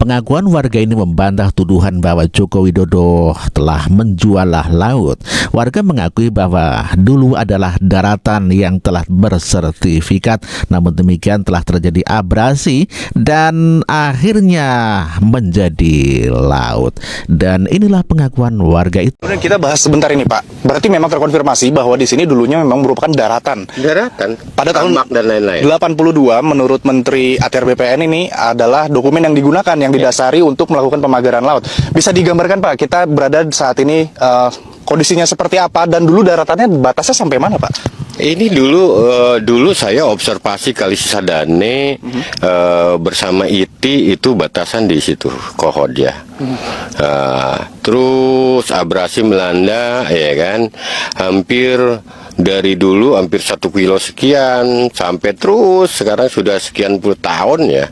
Pengakuan warga ini membantah tuduhan bahwa Joko Widodo telah menjual laut. Warga mengakui bahwa dulu adalah daratan yang telah bersertifikat, namun demikian telah terjadi abrasi dan akhirnya menjadi laut. Dan inilah pengakuan warga itu. Kemudian kita bahas sebentar ini, Pak. Berarti memang terkonfirmasi bahwa di sini dulunya memang merupakan daratan. Daratan. Pada tahun dan lain-lain. 82 menurut Menteri ATR BPN ini adalah dokumen yang digunakan yang didasari untuk melakukan pemagaran laut. Bisa digambarkan, Pak, kita berada saat ini kondisinya seperti apa dan dulu daratannya batasnya sampai mana, Pak? Ini dulu saya observasi Kali Cisadane bersama ITI itu batasan di situ Kohod ya. Terus abrasi melanda ya kan, hampir dari dulu hampir 1 kilo sekian sampai terus sekarang sudah sekian puluh tahun ya,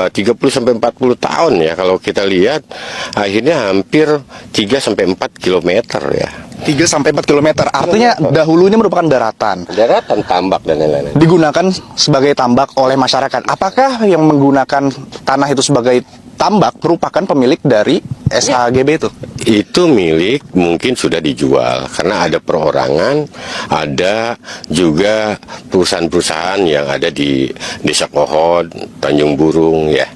30 sampai 40 tahun ya kalau kita lihat, akhirnya hampir 3 sampai 4 kilometer ya. 3 sampai 4 kilometer. Artinya dahulunya merupakan daratan. Daratan, tambak dan lain-lain. Digunakan sebagai tambak oleh masyarakat. Apakah yang menggunakan tanah itu sebagai tambak merupakan pemilik dari SHGB itu? Itu milik mungkin sudah dijual karena ada perorangan, ada juga perusahaan-perusahaan yang ada di Desa Kohod, Tanjung Burung ya.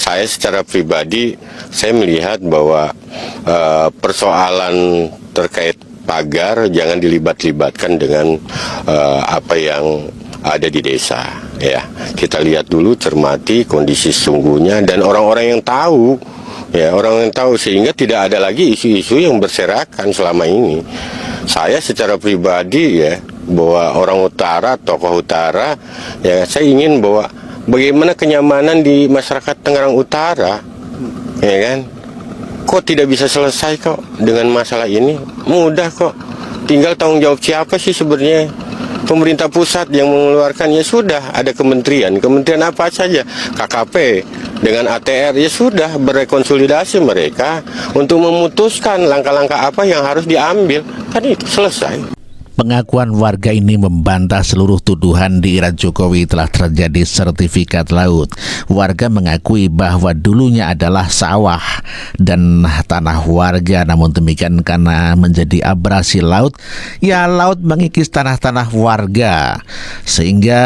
Saya secara pribadi saya melihat bahwa persoalan terkait pagar jangan dilibat-libatkan dengan apa yang ada di desa ya. Kita lihat dulu, cermati kondisi sesungguhnya dan orang-orang yang tahu ya, orang yang tahu, sehingga tidak ada lagi isu-isu yang berserakan selama ini. Saya secara pribadi ya, bahwa orang utara, tokoh utara ya, saya ingin bahwa bagaimana kenyamanan di masyarakat Tangerang Utara ya kan. Kok tidak bisa selesai kok dengan masalah ini? Mudah kok. Tinggal tanggung jawab siapa sih sebenarnya? Pemerintah pusat yang mengeluarkan, ya sudah, ada kementerian apa saja, KKP dengan ATR, ya sudah berrekonsolidasi mereka untuk memutuskan langkah-langkah apa yang harus diambil, kan itu selesai. Pengakuan warga ini membantah seluruh tuduhan di era Jokowi telah terjadi sertifikat laut. Warga mengakui bahwa dulunya adalah sawah dan tanah warga, namun demikian karena menjadi abrasi laut, ya laut mengikis tanah-tanah warga, sehingga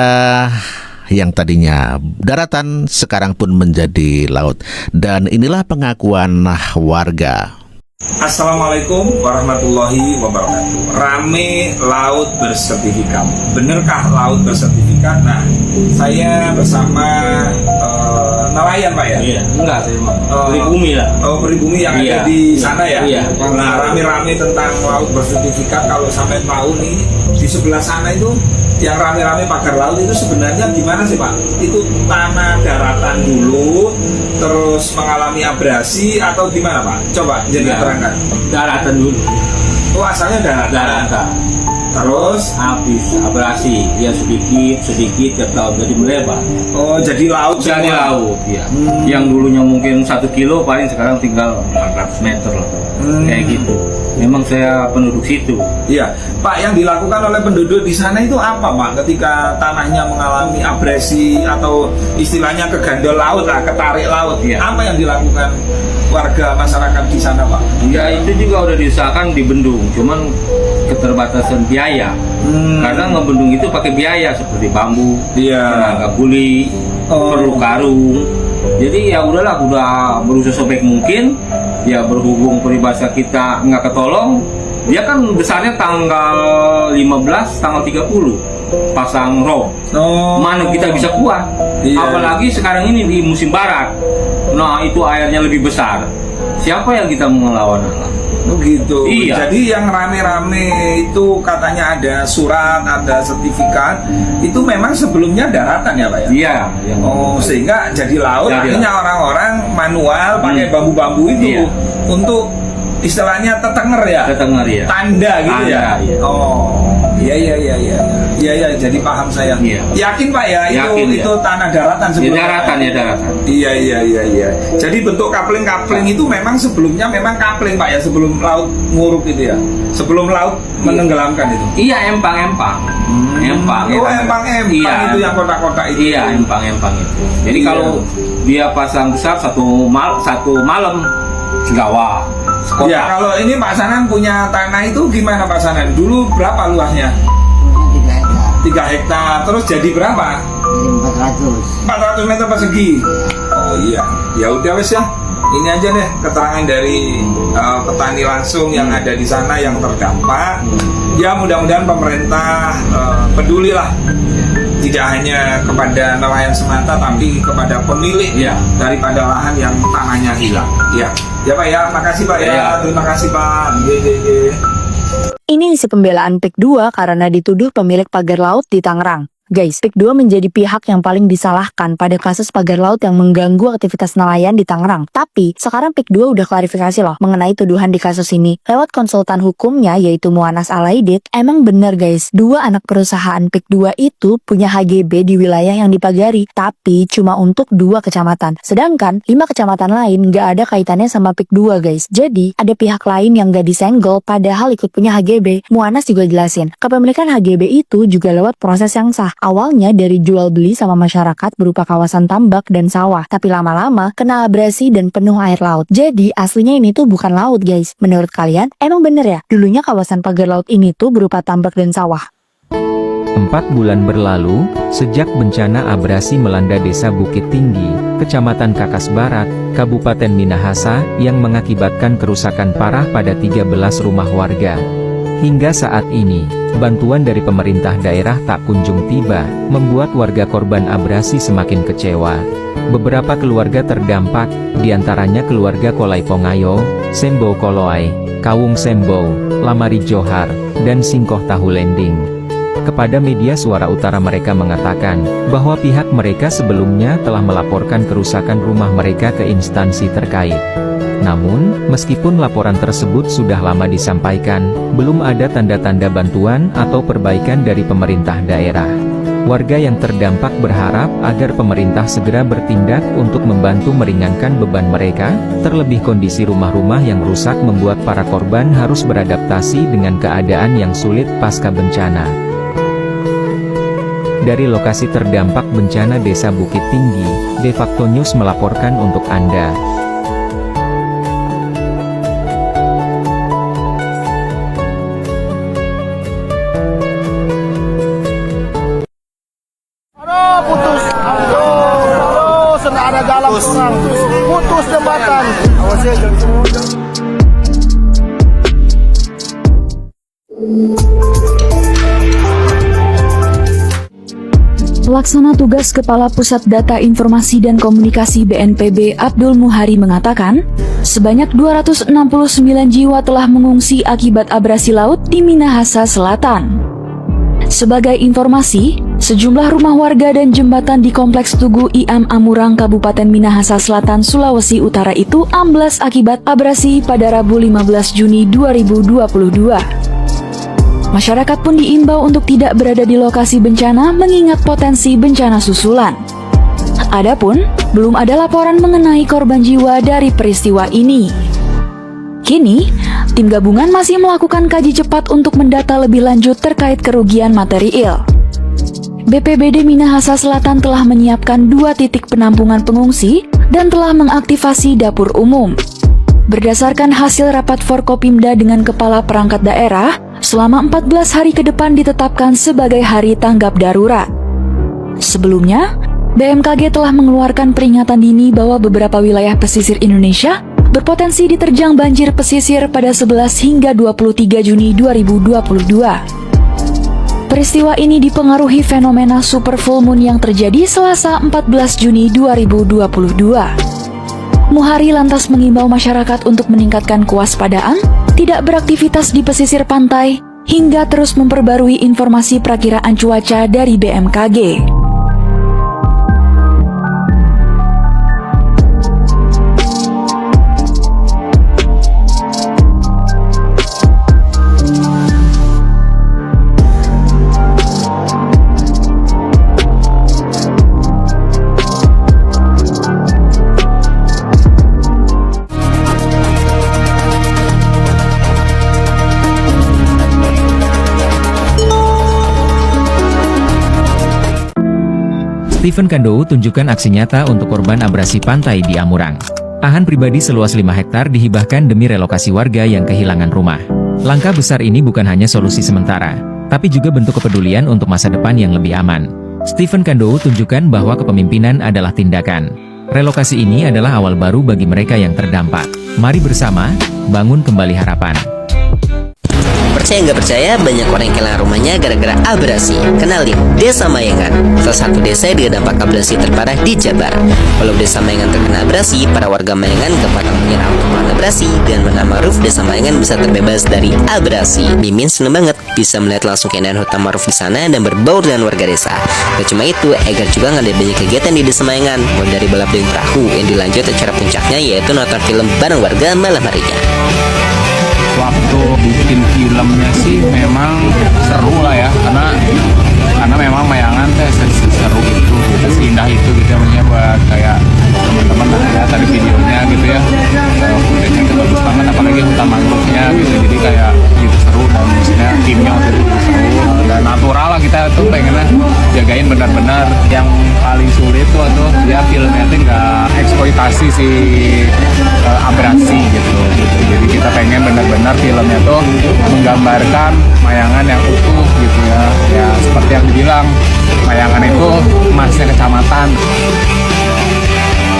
yang tadinya daratan sekarang pun menjadi laut. Dan inilah pengakuan warga. Assalamualaikum warahmatullahi wabarakatuh. Rame laut bersertifikat. Benarkah laut bersertifikat? Nah, saya bersama nelayan, Pak ya? Iya, enggak sih, pribumi lah. Oh, pribumi yang ada di sana ya? Iya. Nah, rame-rame tentang laut bersertifikat. Kalau sampai tahu nih, di sebelah sana itu yang rame-rame pagar laut itu sebenarnya gimana sih, Pak? Itu tanah daratan dulu, terus mengalami abrasi atau gimana, Pak? Coba jadi terangkan. Daratan dulu. Oh, asalnya daratan. Terus habis abrasi, ya sedikit tiap tahun jadi melebar. oh, jadi laut Jadi semua. laut ya. Yang dulunya mungkin 1 kilo paling sekarang tinggal 400 meter lah. Kayak gitu. Memang saya penduduk situ. Iya, Pak, yang dilakukan oleh penduduk di sana itu apa, Pak? Ketika tanahnya mengalami abrasi atau istilahnya kegandol laut lah, ketarik laut. Iya. Apa yang dilakukan warga masyarakat di sana, Pak? Ya itu juga udah diusahakan di bendung, cuman keterbatasan biaya. Karena ngebendung itu pakai biaya seperti bambu, Iya. tenaga kuli, perlu karung. Jadi ya udahlah, udah berusaha sebaik mungkin. Ya berhubung peribahasa kita nggak ketolong, dia kan besarnya tanggal 15, tanggal 30 pasang rob. Oh. Mana kita bisa kuat? Iya. Apalagi sekarang ini di musim barat. Nah itu airnya lebih besar. Siapa yang kita melawan Allah? Begitu. Iya. Jadi yang rame-rame itu katanya ada surat, ada sertifikat. Itu memang sebelumnya daratan ya, Pak ya? Iya. Oh, sehingga jadi laut. Jadi Akhirnya orang-orang manual pakai bambu-bambu itu Iya. untuk istilahnya tetenger ya? Ketenger ya. Tanda gitu Tanda, ya? iya. Oh, iya. Iya, jadi paham saya. Iya. Yakin, Pak ya? Yakin, itu ya. tanah daratan Ya sebelumnya. daratan ya daratan. Iya. Jadi bentuk kapling-kapling itu memang sebelumnya memang kapling, Pak ya, sebelum laut nguruk itu ya. Sebelum laut menenggelamkan itu. Iya empang. Empang. Oh, empang Iya. itu yang kotak-kotak itu. Iya empang itu. Jadi Iya. kalau dia pasang besar satu malam segawa. Ya, kalau ini Pak Sanan punya tanah itu gimana Pak Sanan? Dulu berapa luasnya? 3 hektar. Terus jadi berapa? Jadi 400 meter persegi. Oh iya, ya udah wes ya. Ini aja deh keterangan dari petani langsung yang ada di sana yang terdampak. Ya mudah-mudahan pemerintah peduli lah, tidak hanya kepada nelayan semata, tapi kepada pemilik Ya. daripada lahan yang tanahnya hilang. Ya, ya Pak ya, makasih Pak ya, terima kasih Pak. Ini isi pembelaan PIK 2 karena dituduh pemilik pagar laut di Tangerang. Guys, PIK 2 menjadi pihak yang paling disalahkan pada kasus pagar laut yang mengganggu aktivitas nelayan di Tangerang. Tapi, sekarang PIK 2 udah klarifikasi loh mengenai tuduhan di kasus ini. Lewat konsultan hukumnya yaitu Muanas Alaidit, emang bener guys, 2 anak perusahaan PIK 2 itu punya HGB di wilayah yang dipagari, tapi cuma untuk 2 kecamatan. Sedangkan 5 kecamatan lain gak ada kaitannya sama PIK 2 guys. Jadi, ada pihak lain yang gak disenggol padahal ikut punya HGB. Muanas juga jelasin, kepemilikan HGB itu juga lewat proses yang sah. Awalnya dari jual beli sama masyarakat berupa kawasan tambak dan sawah, tapi lama-lama kena abrasi dan penuh air laut. Jadi aslinya ini tuh bukan laut guys. Menurut kalian, emang bener ya? Dulunya kawasan pagar laut ini tuh berupa tambak dan sawah. 4 bulan berlalu, sejak bencana abrasi melanda Desa Bukit Tinggi, Kecamatan Kakas Barat, Kabupaten Minahasa, yang mengakibatkan kerusakan parah pada 13 rumah warga. Hingga saat ini, bantuan dari pemerintah daerah tak kunjung tiba, membuat warga korban abrasi semakin kecewa. Beberapa keluarga terdampak, diantaranya keluarga Kolai Pongayo, Sembo Koloai, Kawung Sembo, Lamari Johar, dan Singkoh Tahu Lending. Kepada media Suara Utara mereka mengatakan, bahwa pihak mereka sebelumnya telah melaporkan kerusakan rumah mereka ke instansi terkait. Namun, meskipun laporan tersebut sudah lama disampaikan, belum ada tanda-tanda bantuan atau perbaikan dari pemerintah daerah. Warga yang terdampak berharap agar pemerintah segera bertindak untuk membantu meringankan beban mereka, terlebih kondisi rumah-rumah yang rusak membuat para korban harus beradaptasi dengan keadaan yang sulit pasca bencana. Dari lokasi terdampak bencana Desa Bukit Tinggi, De Facto News melaporkan untuk Anda. Putus jembatan. Pelaksana tugas Kepala Pusat Data Informasi dan Komunikasi BNPB Abdul Muhari mengatakan, sebanyak 269 jiwa telah mengungsi akibat abrasi laut di Minahasa Selatan. Sebagai informasi, sejumlah rumah warga dan jembatan di Kompleks Tugu Iam Amurang Kabupaten Minahasa Selatan, Sulawesi Utara itu amblas akibat abrasi pada Rabu 15 Juni 2022. Masyarakat pun diimbau untuk tidak berada di lokasi bencana mengingat potensi bencana susulan. Adapun, belum ada laporan mengenai korban jiwa dari peristiwa ini. Kini, tim gabungan masih melakukan kaji cepat untuk mendata lebih lanjut terkait kerugian material. BPBD Minahasa Selatan telah menyiapkan 2 titik penampungan pengungsi dan telah mengaktifasi dapur umum. Berdasarkan hasil rapat Forkopimda dengan Kepala Perangkat Daerah, selama 14 hari ke depan ditetapkan sebagai hari tanggap darurat. Sebelumnya, BMKG telah mengeluarkan peringatan dini bahwa beberapa wilayah pesisir Indonesia berpotensi diterjang banjir pesisir pada 11 hingga 23 Juni 2022. Peristiwa ini dipengaruhi fenomena super full moon yang terjadi Selasa 14 Juni 2022. Muhari lantas mengimbau masyarakat untuk meningkatkan kewaspadaan, tidak beraktivitas di pesisir pantai, hingga terus memperbarui informasi perakiraan cuaca dari BMKG. Stephen Kandou tunjukkan aksi nyata untuk korban abrasi pantai di Amurang. Lahan pribadi seluas 5 hektar dihibahkan demi relokasi warga yang kehilangan rumah. Langkah besar ini bukan hanya solusi sementara, tapi juga bentuk kepedulian untuk masa depan yang lebih aman. Stephen Kandou tunjukkan bahwa kepemimpinan adalah tindakan. Relokasi ini adalah awal baru bagi mereka yang terdampak. Mari bersama, bangun kembali harapan. Percaya nggak percaya, banyak orang yang kehilangan rumahnya gara-gara abrasi. Kenalin, Desa Mayangan, salah satu desa yang dampak abrasi terparah di Jabar. Walau Desa Mayangan terkena abrasi, para warga Mayangan kepatang menyerah untuk melawan abrasi dan menambah roof Desa Mayangan bisa terbebas dari abrasi. Mimin seneng banget bisa melihat langsung keindahan hutan mangrove di sana dan berbaur dengan warga desa. Gak cuma itu, Egar juga ngadain banyak kegiatan di Desa Mayangan, mulai dari balap dengan perahu yang dilanjut acara puncaknya yaitu nonton film bareng warga malam harinya. Waktu bikin filmnya sih memang seru lah ya, karena memang Mayangan teh seru gitu, seindah itu gitu namanya buat kayak teman-teman ya tadi videonya gitu ya, footage-nya itu bagus banget, apalagi hutan mangrove-nya gitu, jadi kayak gitu seru dan maksudnya timnya waktu itu seru dan natural lah, kita tuh pengennya jagain benar-benar. Yang paling sulit tuh dia filmnya tuh nggak eksploitasi si abrasi gitu, jadi kita pengen benar-benar filmnya tuh menggambarkan Mayangan yang utuh gitu ya seperti yang dibilang Mayangan itu emasnya kecamatan.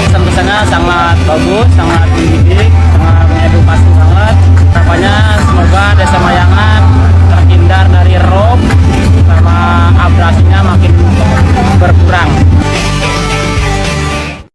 Pesan-pesannya sangat bagus, sangat mendidik, sangat mengedukasi banget. Harapannya semoga Desa Mayangan terhindar dari rob sama abrasinya makin berkurang.